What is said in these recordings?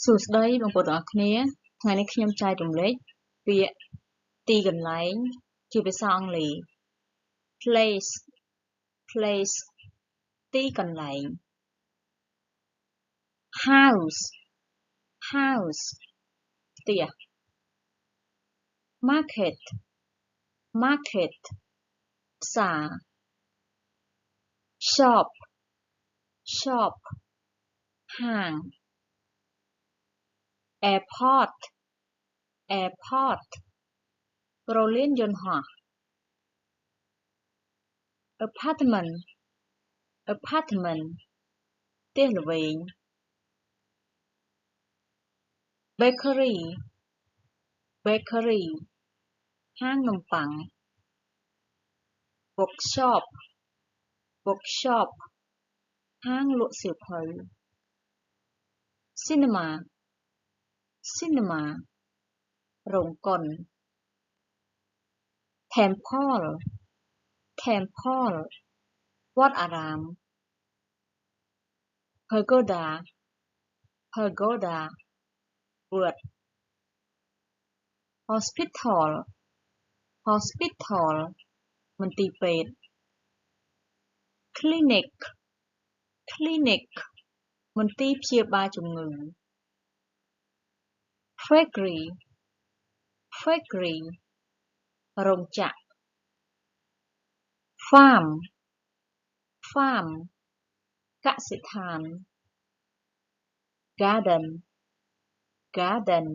សួស្តីបងប្អូនទាំងអស់គ្នាថ្ងៃនេះខ្ញុំចែករំលែកពាក្យទីកន្លែងជាភាសាអង់គ្លេស place place ទីកន្លែង house house ផ្ទះ market market ផ្សារ shop shop ហាង airport airport រលៀនយន្តហោះ apartment apartment ផ្ទះល្វែង bakery bakery ហាងនំប៉័ង bookshop bookshop ហាងលក់សៀវភៅ cinema cinema រោងកុន temple temple វត្តអារាម pagoda pagoda វត្ត hospital hospital មន្ទីរពេទ្យ clinic clinic មន្ទីរព្យាបាលជំងឺ factory factory រោងចក្រ farm farm កសិដ្ឋាន garden garden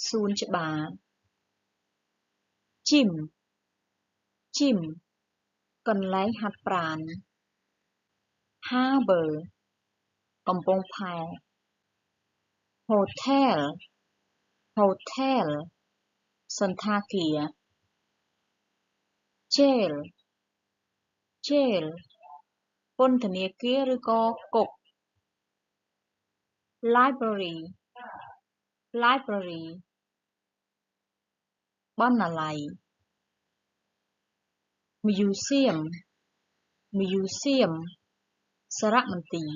សួនច្បារ gym gym កន្លែងហាត់ប្រាណ harbour កំពង់ផែ hotel hotel សណ្ឋាគារ jail jail ពន្ធនាគារឬក៏គុក library library បណ្ណាល័យ museum museum សារមន្ទីរ